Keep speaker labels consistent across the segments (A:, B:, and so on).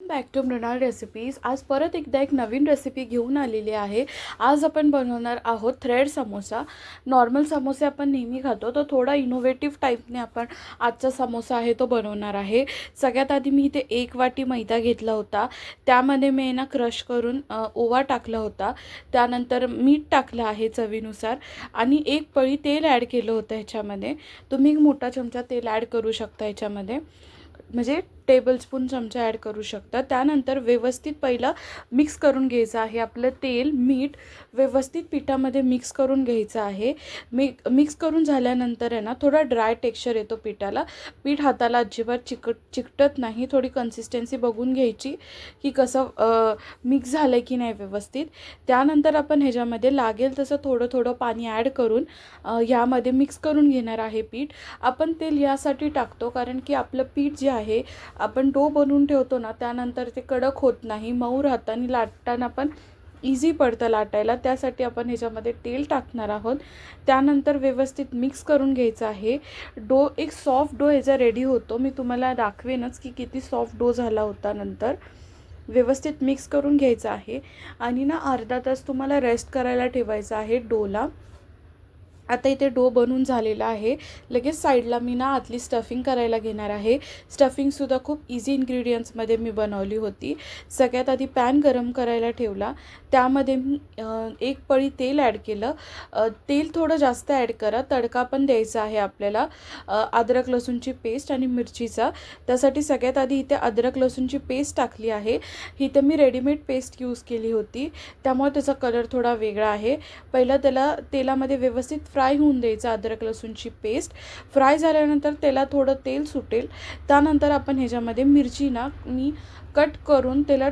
A: Back to Mrinal recipes. आज परत एकदा एक नवीन रेसिपी घेऊन आलेली आहे. आज आपण बनवणार आहोत थ्रेड समोसा. नॉर्मल समोसे आपण नेहमी खातो, तो थोडा इनोव्हेटिव्ह टाईपने आपण आजचा समोसा आहे तो बनवणार आहे. सगळ्यात आधी मी इथे 1 वाटी मैदा घेतला होता. त्यामध्ये मी ना क्रश करून ओवा टाकला होता. त्यानंतर मीठ टाकलं आहे चवीनुसार आणि 1 पळी तेल ॲड केलं होतं ह्याच्यामध्ये. तुम्ही एक मोठा चमचा तेल ॲड करू शकता ह्याच्यामध्ये, म्हणजे टेबलस्पून चमचा ॲड करू शकता. त्यानंतर व्यवस्थित पहिलं मिक्स करून घ्यायचं आहे. आपलं तेल मीठ व्यवस्थित पिठामध्ये मिक्स करून घ्यायचं आहे. मिक्स करून झाल्यानंतर आहे ना थोडा ड्राय टेक्स्चर येतो पिठाला. पीठ हाताला अजिबात चिकटत नाही. थोडी कन्सिस्टन्सी बघून घ्यायची की कसं मिक्स झालं की नाही व्यवस्थित. त्यानंतर आपण ह्याच्यामध्ये लागेल तसं थोडं थोडं पाणी ॲड करून ह्यामध्ये मिक्स करून घेणार आहे पीठ. आपण तेल यासाठी टाकतो कारण की आपलं पीठ जे आहे आपण डो बनवून ठेवतो ना, त्यानंतर ते कडक होत नाही, मऊ राहतं आणि लाटताना पण इझी पडतं लाटायला. त्यासाठी आपण ह्याच्यामध्ये तेल टाकणार आहोत. त्यानंतर व्यवस्थित मिक्स करून घ्यायचं आहे. डो एक सॉफ्ट डो ह्याचा रेडी होतो. मी तुम्हाला दाखवेनच की किती सॉफ्ट डो झाला होता. नंतर व्यवस्थित मिक्स करून घ्यायचं आहे आणि ना अर्धा तास तुम्हाला रेस्ट करायला ठेवायचं आहे डोला. आता इथे डो बनून झालेला आहे. लगेच साईडला मी ना आतली स्टफिंग करायला घेणार आहे. स्टफिंगसुद्धा खूप इझी इन्ग्रेडियंट्समध्ये मी बनवली होती. सगळ्यात आधी पॅन गरम करायला ठेवला. त्यामध्ये मी 1 पळी तेल ॲड केलं. तेल थोडं जास्त ॲड करा. तडका पण द्यायचा आहे आपल्याला अद्रक लसूणची पेस्ट आणि मिरचीचा. त्यासाठी सगळ्यात आधी इथे अद्रक लसूणची पेस्ट टाकली आहे. इथे मी रेडीमेड पेस्ट यूज केली होती, त्यामुळे त्याचा कलर थोडा वेगळा आहे. पहिलं त्याला तेलामध्ये व्यवस्थित फ्राय होऊन द्यायचं. अद्रक लसूणची पेस्ट फ्राय झाल्यानंतर त्याला थोडं तेल सुटेल. त्यानंतर आपण ह्याच्यामध्ये मिरची ना मी कट करून त्याला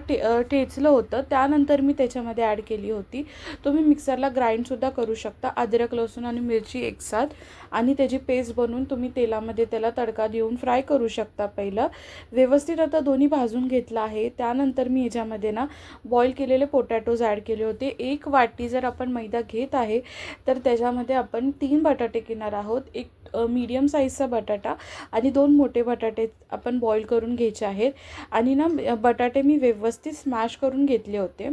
A: ठेचलं होतं. त्यानंतर मी त्याच्यामध्ये ॲड केली होती. तुम्ही मिक्सरला ग्राइंडसुद्धा करू शकता अद्रक लसूण आणि मिरची एकसाथ, आणि त्याची पेस्ट बनवून तुम्ही तेलामध्ये त्याला तडका देऊन फ्राय करू शकता. पहिलं व्यवस्थित आता दोन्ही भाजून घेतलं आहे. त्यानंतर मी ह्याच्यामध्ये ना बॉईल केलेले पोटॅटोज ॲड केले होते. 1 वाटी जर आपण मैदा घेत आहे तर त्याच्यामध्ये आपण 3 बटाटे घेणार आहोत. एक मीडियम साईजचा बटाटा आणि 2 मोठे बटाटे आपण बॉईल करून घ्यायचे आहेत. आणि ना बटाटे मी व्यवस्थित स्मॅश करून घेतले होते.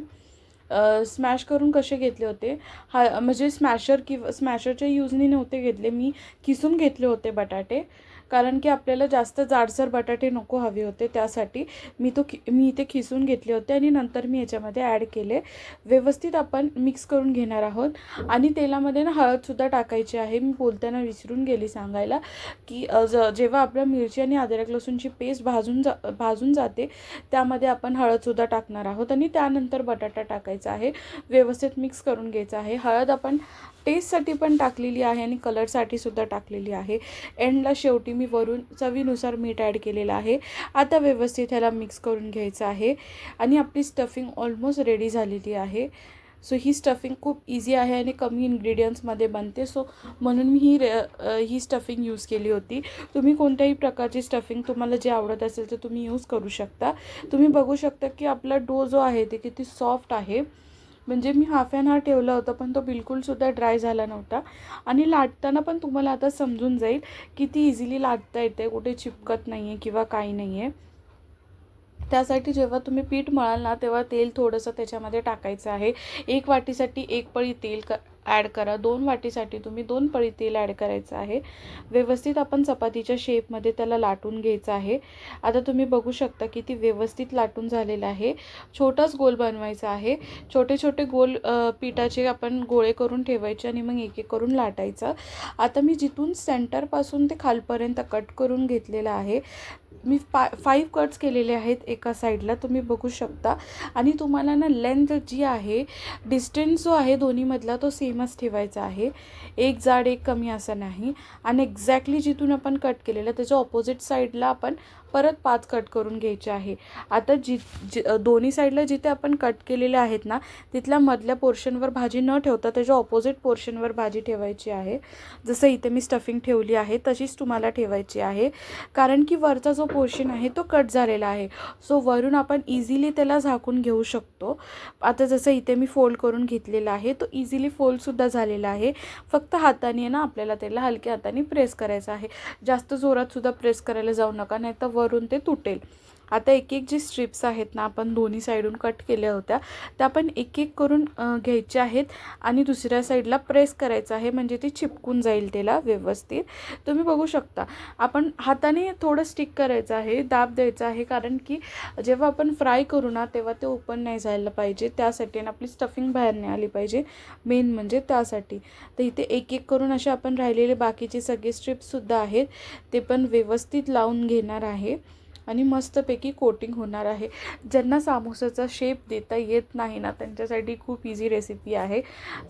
A: स्मॅश करून कसे घेतले होते, म्हणजे स्मॅशरच्या यूजनी नव्हते घेतले, मी किसून घेतले होते बटाटे. कारण की आपल्याला जास्त जाडसर बटाटे नको हवे होते, त्यासाठी मी इथे खिसून घेतले होते आणि नंतर मी याच्यामध्ये ॲड केले. व्यवस्थित आपण मिक्स करून घेणार आहोत. आणि तेलामध्ये ना हळदसुद्धा टाकायची आहे. मी बोलताना विसरून गेली सांगायला की जेव्हा आपल्या मिरची आणि अद्रक लसूणची पेस्ट भाजून जाते त्यामध्ये आपण हळदसुद्धा टाकणार आहोत आणि त्यानंतर बटाटा टाकायचा आहे. व्यवस्थित मिक्स करून घ्यायचं आहे. हळद आपण टेस्टसाठी पण टाकलेली आहे आणि कलरसाठी सुद्धा टाकलेली आहे. एंडला शेवटी मी वरून चवीनुसार मीठ ॲड केलेलं आहे. आता व्यवस्थित ह्याला मिक्स करून घ्यायचं आहे आणि आपली स्टफिंग ऑलमोस्ट रेडी झालेली आहे. सो ही स्टफिंग खूप इझी आहे आणि कमी इन्ग्रेडियंट्समध्ये बनते. सो म्हणून मी ही स्टफिंग यूज केली होती. तुम्ही कोणत्याही प्रकारची स्टफिंग तुम्हाला जे आवडत असेल तर तुम्ही यूज करू शकता. तुम्ही बघू शकता की आपला डो जो आहे ते किती सॉफ्ट आहे. म्हणजे मी हाफ ॲन आवर ठेवलं होतं पण तो बिलकुलसुद्धा ड्राय झाला नव्हता. आणि लाटताना पण तुम्हाला आता समजून जाईल किती इझिली लाटता येते, कुठे चिपकत नाही आहे किंवा काही नाही आहे. त्यासाठी जेव्हा तुम्ही पीठ मळाल ना तेव्हा तेल थोडंसं त्याच्यामध्ये टाकायचं आहे. 1 वाटीसाठी 1 पळी तेल ॲड करा. 2 वाटीसाठी तुम्ही 2 पळी तेल ॲड करायचं आहे. व्यवस्थित आपण चपातीच्या शेपमध्ये त्याला लाटून घ्यायचं आहे. आता तुम्ही बघू शकता की ती व्यवस्थित लाटून झालेलं आहे. छोटाच गोल बनवायचा आहे. छोटे छोटे गोल पिठाचे आपण गोळे करून ठेवायचे आणि मग एक एक करून लाटायचं. आता मी जिथून सेंटरपासून ते खालपर्यंत कट करून घेतलेलं आहे. मी 5 कट्स केलेले आहेत एका साईडला, तुम्ही बघू शकता. आणि तुम्हाला ना लेंथ जी आहे, डिस्टन्स जो आहे दोन्हीमधला तो सेमच ठेवायचा आहे. एक जाड एक कमी असं नाही. आणि एक्झॅक्टली जिथून आपण कट केलेलं त्याच्या ऑपोजिट साईडला आपण परत 5 कट करून घ्यायचे आहे. आता दोन्ही साईडला जिथे आपण कट केलेले आहेत ना तिथल्या मधल्या पोर्शनवर भाजी न ठेवता त्याच्या ऑपोजिट पोर्शनवर भाजी ठेवायची आहे. जसं इथे मी स्टफिंग ठेवली आहे तशीच तुम्हाला ठेवायची आहे. कारण की वरचा जो पोर्शन आहे तो कट झालेला आहे. सो वरून आपण इझिली त्याला झाकून घेऊ शकतो. आता जसं इथे मी फोल्ड करून घेतलेला आहे तो इझिली फोल्डसुद्धा झालेला आहे. फक्त हाताने ना आपल्याला त्याला हलक्या हाताने प्रेस करायचं आहे. जास्त जोरातसुद्धा प्रेस करायला जाऊ नका, नाही तर वरून ते तुटेल. आता एक एक जी स्ट्रिप्स आहेत ना, आपण दोन्ही साईडून कट केल्या होत्या, त्या आपण एक एक करून घ्यायच्या आहेत आणि दुसऱ्या साईडला प्रेस करायचं आहे, म्हणजे ती चिपकून जाईल त्याला व्यवस्थित. तुम्ही बघू शकता, आपण हाताने थोडं स्टिक करायचं आहे, दाब द्यायचा आहे, कारण की जेव्हा आपण फ्राय करू ना तेव्हा ते ओपन नाही जायला पाहिजे, त्यासाठी आणि आपली स्टफिंग बाहेर नाही आली पाहिजे, मेन म्हणजे त्यासाठी. तर इथे एक एक करून असे आपण राहिलेले बाकीचे सगळे स्ट्रिप्ससुद्धा आहेत ते पण व्यवस्थित लावून घेणार आहे आणि मस्तपैकी कोटिंग होणार आहे. ज्यांना समोसाचा शेप देता येत नाही ना, त्यांच्यासाठी खूप इझी रेसिपी आहे.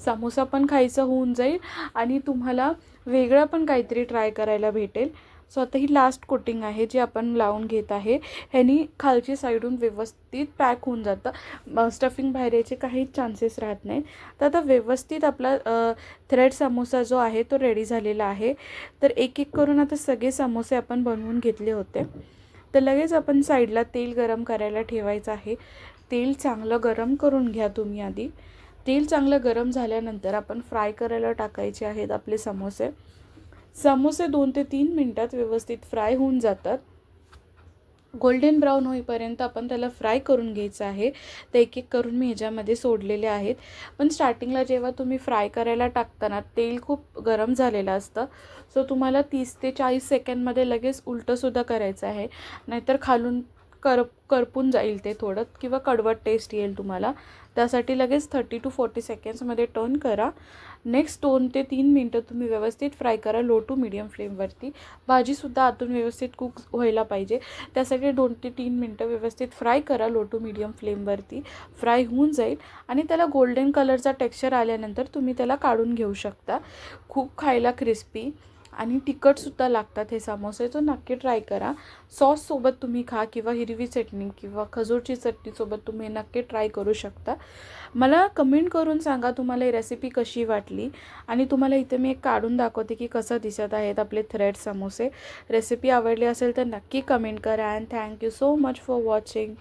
A: समोसा पण खायचा होऊन जाईल आणि तुम्हाला वेगळं पण काहीतरी ट्राय करायला भेटेल. सो आता ही लास्ट कोटिंग आहे जी आपण लावून घेत आहे. ह्यानी खालची साईडून व्यवस्थित पॅक होऊन जातं, स्टफिंग बाहेर यायचे काहीच चान्सेस राहत नाही. तर आता व्यवस्थित आपला थ्रेड समोसा जो आहे तो रेडी झालेला आहे. तर एक एक करून आता सगळे समोसे आपण बनवून घेतले होते. तर लगेच आपण साईडला तेल गरम करायला ठेवायचं आहे. तेल चांगलं गरम करून घ्या तुम्ही आधी. तेल चांगलं गरम झाल्यानंतर आपण फ्राय करायला टाकायचे आहेत आपले समोसे. समोसे 2 ते 3 मिनटात व्यवस्थित फ्राय होऊन जातात. गोल्डन ब्राऊन होईपर्यंत आपण त्याला फ्राय करून घ्यायचं आहे. तर एक एक करून मी ह्याच्यामध्ये सोडलेले आहेत. पण स्टार्टिंगला जेव्हा तुम्ही फ्राय करायला टाकताना तेल खूप गरम झालेलं असतं, सो तुम्हाला 30 ते 40 सेकंडमध्ये लगेच उलटंसुद्धा करायचं आहे, नाहीतर खालून करपून जाईल ते थोडं किंवा कडवट टेस्ट येईल तुम्हाला. त्यासाठी लगेच 30 टू 40 सेकंड्समध्ये टर्न करा. नेक्स्ट 2 ते 3 मिनटं तुम्ही व्यवस्थित फ्राय करा लो टू मीडियम फ्लेमवरती. भाजीसुद्धा आतून व्यवस्थित कुक व्हायला पाहिजे, त्यासाठी 2 ते 3 मिनटं व्यवस्थित फ्राय करा लो टू मीडियम फ्लेमवरती. फ्राय होऊन जाईल आणि त्याला गोल्डन कलरचा टेक्स्चर आल्यानंतर तुम्ही त्याला काढून घेऊ शकता. खूप खायला क्रिस्पी आणि तिखटसुद्धा लागतात हे समोसे, तो नक्की ट्राय करा. सॉससोबत तुम्ही खा किंवा हिरवी चटणी किंवा खजूरची चटणीसोबत तुम्ही नक्की ट्राय करू शकता. मला कमेंट करून सांगा तुम्हाला ही रेसिपी कशी वाटली. आणि तुम्हाला इथे मी एक काढून दाखवते की कसं दिसत आहेत आपले थ्रेड समोसे. रेसिपी आवडली असेल तर नक्की कमेंट करा. And thank you so much for watching.